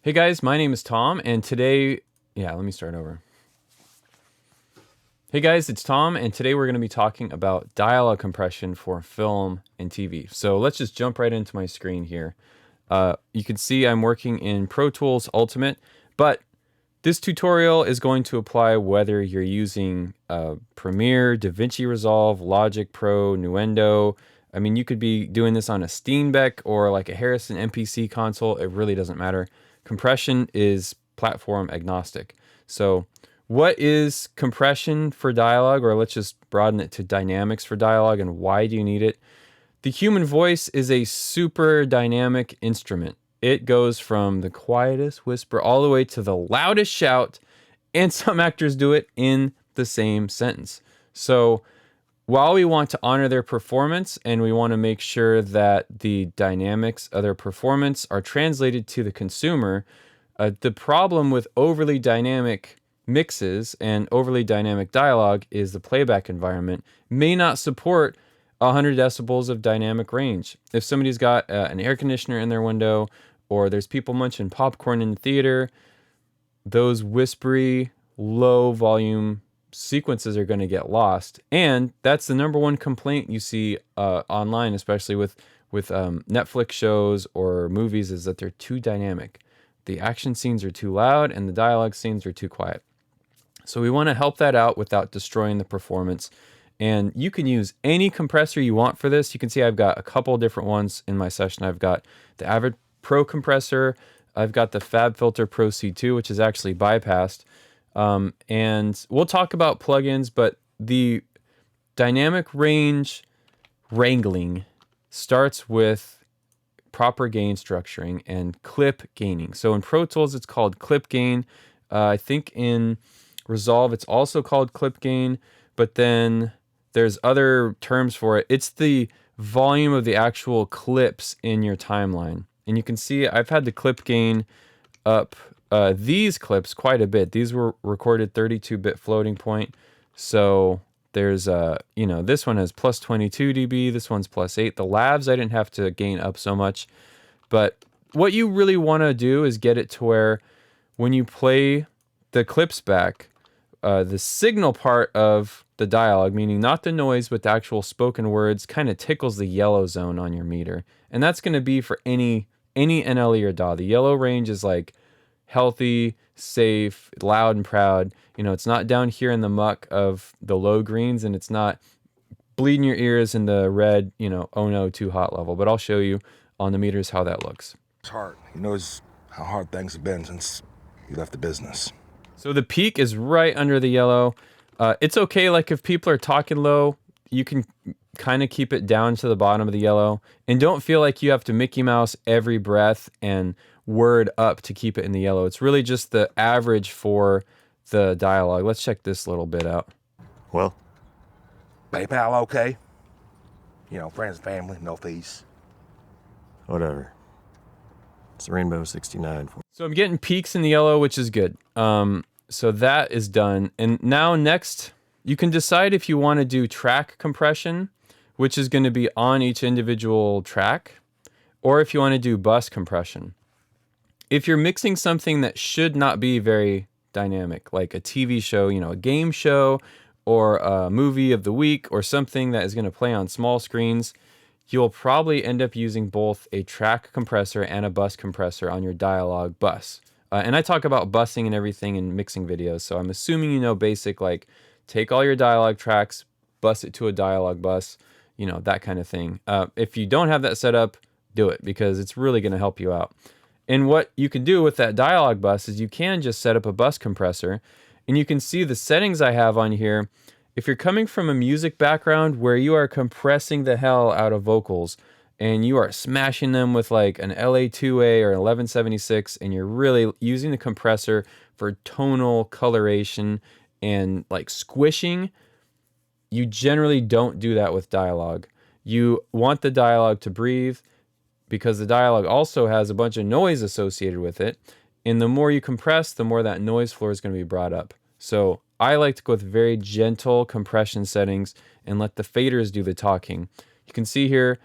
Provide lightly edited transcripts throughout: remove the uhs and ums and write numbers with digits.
Hey guys, my name is Tom, and today, let me start over. Hey guys, it's Tom, and today we're going to be talking about dialogue compression for film and TV. So let's just jump right into my screen here. You can see I'm working in Pro Tools Ultimate, but this tutorial is going to apply whether you're using Premiere, DaVinci Resolve, Logic Pro, Nuendo. I mean, you could be doing this on a Steenbeck or like a Harrison MPC console. It really doesn't matter. Compression is platform agnostic. So what is compression for dialogue, or let's just broaden it to dynamics for dialogue, and why do you need it? The human voice is a super dynamic instrument. It goes from the quietest whisper all the way to the loudest shout, and some actors do it in the same sentence. So while we want to honor their performance and we want to make sure that the dynamics of their performance are translated to the consumer, the problem with overly dynamic mixes and overly dynamic dialogue is the playback environment may not support 100 decibels of dynamic range. If somebody's got an air conditioner in their window, or there's people munching popcorn in the theater, those whispery, low volume sequences are going to get lost. And that's the number one complaint you see online, especially with Netflix shows or movies, is that they're too dynamic. The action scenes are too loud and the dialogue scenes are too quiet. So we want to help that out without destroying the performance. And you can use any compressor you want for this. You can see I've got a couple different ones in my session. I've got the Avid Pro compressor. I've got the FabFilter Pro C2, which is actually bypassed. And we'll talk about plugins, but the dynamic range wrangling starts with proper gain structuring and clip gaining. So in Pro Tools, it's called clip gain. I think in Resolve, it's also called clip gain, but then there's other terms for it. It's the volume of the actual clips in your timeline. And you can see I've had the clip gain up these clips quite a bit. These were recorded 32-bit floating point. So there's, this one has plus 22 dB. This one's plus 8. The labs, I didn't have to gain up so much. But what you really want to do is get it to where when you play the clips back, the signal part of the dialogue, meaning not the noise, but the actual spoken words, kind of tickles the yellow zone on your meter. And that's going to be for any NLE or DAW. The yellow range is like healthy, safe, loud, and proud. It's not down here in the muck of the low greens, and it's not bleeding your ears in the red, oh no, too hot level. But I'll show you on the meters how that looks. It's hard. He knows how hard things have been since he left the business. So the peak is right under the yellow. It's okay, like if people are talking low, you can kind of keep it down to the bottom of the yellow. And don't feel like you have to Mickey Mouse every breath and word up to keep it in the yellow. It's really just the average for the dialogue. Let's check this little bit out. Well, PayPal okay? Friends and family, no fees. Whatever. It's Rainbow 69. So I'm getting peaks in the yellow, which is good. So that is done. And now next, you can decide if you want to do track compression, which is going to be on each individual track, or if you want to do bus compression. If you're mixing something that should not be very dynamic, like a TV show, a game show, or a movie of the week, or something that is going to play on small screens, you'll probably end up using both a track compressor and a bus compressor on your dialogue bus. And I talk about busing and everything in mixing videos, so I'm assuming you know basic, like take all your dialogue tracks, bus it to a dialogue bus, that kind of thing. If you don't have that set up, do it, because it's really going to help you out. And what you can do with that dialogue bus is you can just set up a bus compressor, and you can see the settings I have on here. If you're coming from a music background where you are compressing the hell out of vocals and you are smashing them with like an LA2A or an 1176, and you're really using the compressor for tonal coloration and like squishing, you generally don't do that with dialogue. You want the dialogue to breathe, because the dialogue also has a bunch of noise associated with it. And the more you compress, the more that noise floor is going to be brought up. So I like to go with very gentle compression settings and let the faders do the talking. You can see here,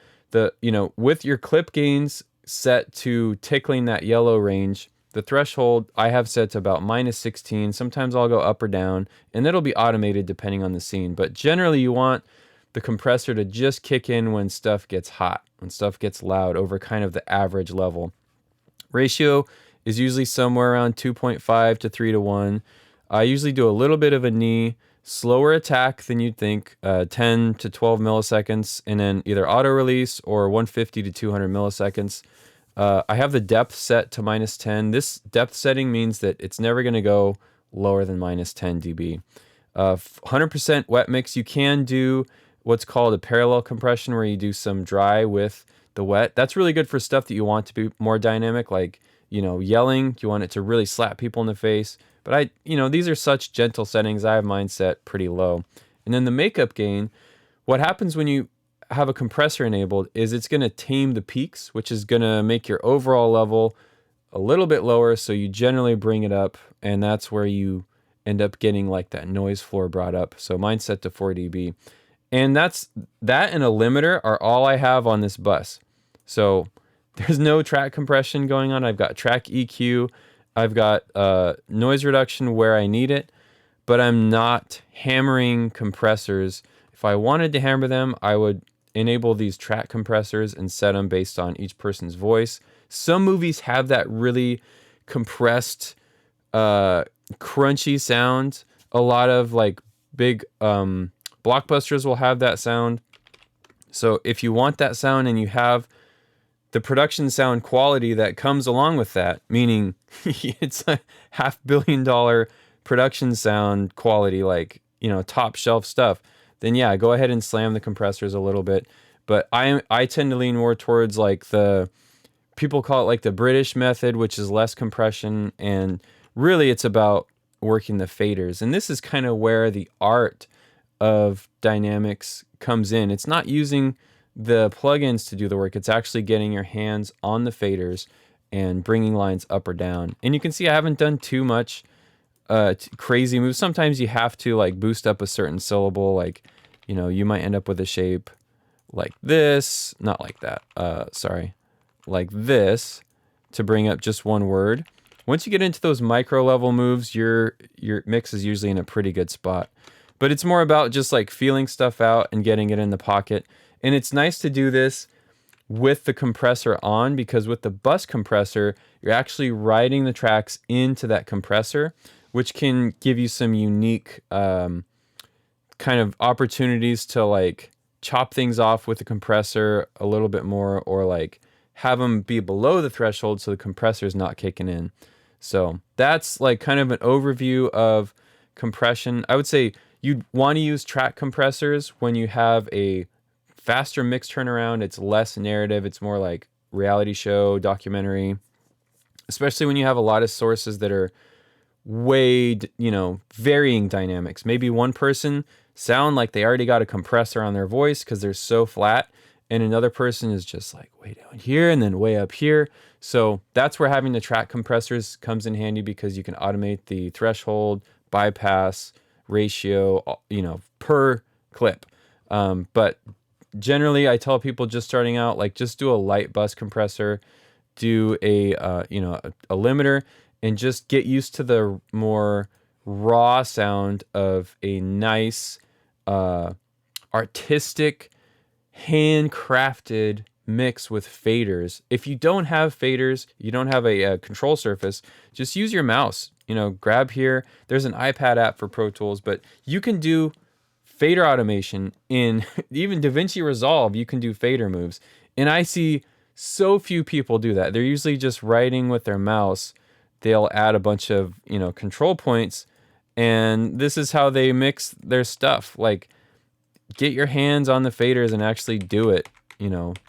with your clip gains set to tickling that yellow range, the threshold I have set to about -16. Sometimes I'll go up or down, and it'll be automated depending on the scene. But generally, you want the compressor to just kick in when stuff gets hot, when stuff gets loud over kind of the average level. Ratio is usually somewhere around 2.5 to 3 to 1. I usually do a little bit of a knee, slower attack than you'd think, 10 to 12 milliseconds, and then either auto release or 150 to 200 milliseconds. I have the depth set to -10. This depth setting means that it's never going to go lower than -10 dB. 100% wet mix, you can do what's called a parallel compression where you do some dry with the wet. That's really good for stuff that you want to be more dynamic, like, yelling. You want it to really slap people in the face. But these are such gentle settings. I have mine set pretty low. And then the makeup gain, what happens when you have a compressor enabled is it's going to tame the peaks, which is going to make your overall level a little bit lower. So you generally bring it up, and that's where you end up getting like that noise floor brought up. So mine's set to 4 dB. And that and a limiter are all I have on this bus. So there's no track compression going on. I've got track EQ. I've got noise reduction where I need it, but I'm not hammering compressors. If I wanted to hammer them, I would enable these track compressors and set them based on each person's voice. Some movies have that really compressed, crunchy sound. A lot of like big blockbusters will have that sound. So if you want that sound and you have the production sound quality that comes along with that, meaning it's a $500 million production sound quality, like, top shelf stuff, then yeah, go ahead and slam the compressors a little bit. But I tend to lean more towards like people call it like the British method, which is less compression, and really it's about working the faders. And this is kind of where the art of dynamics comes in. It's not using the plugins to do the work. It's actually getting your hands on the faders and bringing lines up or down. And you can see I haven't done too much crazy moves. Sometimes you have to like boost up a certain syllable. Like, you might end up with a shape like this, not like that. Like this to bring up just one word. Once you get into those micro level moves, your mix is usually in a pretty good spot. But it's more about just like feeling stuff out and getting it in the pocket. And it's nice to do this with the compressor on, because with the bus compressor, you're actually writing the tracks into that compressor, which can give you some unique kind of opportunities to like chop things off with the compressor a little bit more, or like have them be below the threshold so the compressor is not kicking in. So that's like kind of an overview of compression. I would say you'd want to use track compressors when you have a faster mix turnaround. It's less narrative. It's more like reality show, documentary, especially when you have a lot of sources that are way, varying dynamics. Maybe one person sound like they already got a compressor on their voice because they're so flat, and another person is just like way down here and then way up here. So that's where having the track compressors comes in handy, because you can automate the threshold, bypass, ratio, per clip. But generally, I tell people just starting out, like, just do a light bus compressor, do a limiter, and just get used to the more raw sound of a nice, artistic, handcrafted mix with faders. If you don't have faders, you don't have a control surface, just use your mouse. Grab here. There's an iPad app for Pro Tools, but you can do fader automation in even DaVinci Resolve. You can do fader moves, and I see so few people do that. They're usually just writing with their mouse. They'll add a bunch of control points, and this is how they mix their stuff. Like, get your hands on the faders and actually do it.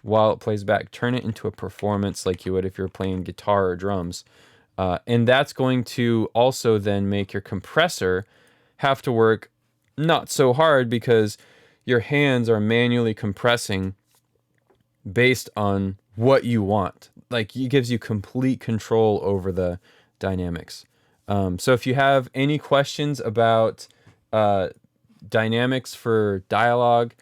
While it plays back, turn it into a performance like you would if you're playing guitar or drums. And that's going to also then make your compressor have to work not so hard, because your hands are manually compressing based on what you want. Like, it gives you complete control over the dynamics. So if you have any questions about dynamics for dialogue,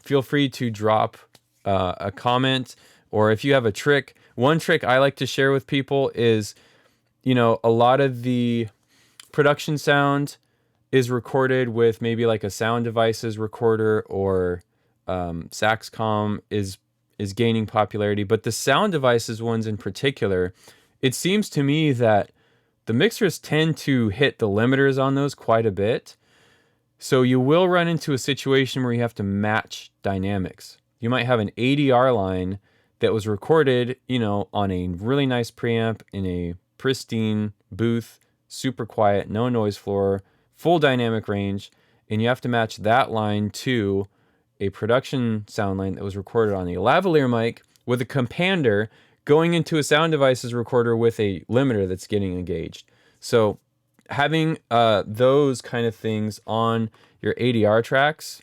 feel free to drop a comment, or if you have a trick. One trick I like to share with people is you know, a lot of the production sound is recorded with maybe like a Sound Devices recorder, or Saxcom is gaining popularity. But the Sound Devices ones in particular, it seems to me that the mixers tend to hit the limiters on those quite a bit. So you will run into a situation where you have to match dynamics. You might have an ADR line that was recorded, you know, on a really nice preamp in a pristine booth, super quiet, no noise floor, full dynamic range, and you have to match that line to a production sound line that was recorded on a lavalier mic with a compander going into a Sound Devices recorder with a limiter that's getting engaged. So having those kind of things on your ADR tracks,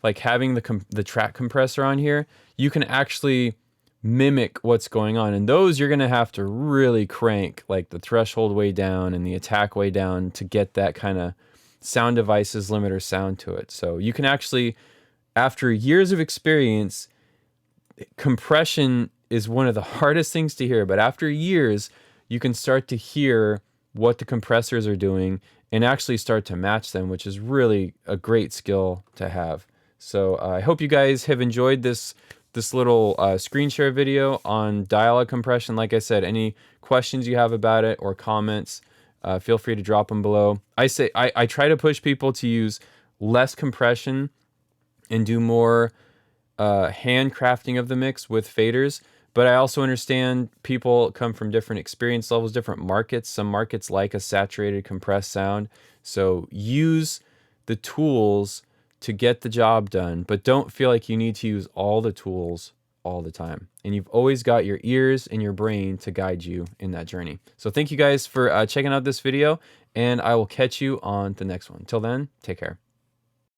like having the track compressor on here, you can actually mimic what's going on. And those you're going to have to really crank like the threshold way down and the attack way down to get that kind of Sound Devices limiter sound to it. So you can actually, after years of experience, compression is one of the hardest things to hear, but after years, you can start to hear what the compressors are doing and actually start to match them, which is really a great skill to have. So I hope you guys have enjoyed this little screen share video on dialogue compression. Like I said, any questions you have about it or comments, feel free to drop them below. I try to push people to use less compression and do more handcrafting of the mix with faders. But I also understand people come from different experience levels, different markets. Some markets like a saturated compressed sound. So use the tools to get the job done, but don't feel like you need to use all the tools all the time. And you've always got your ears and your brain to guide you in that journey. So thank you guys for checking out this video, and I will catch you on the next one. Till then, take care.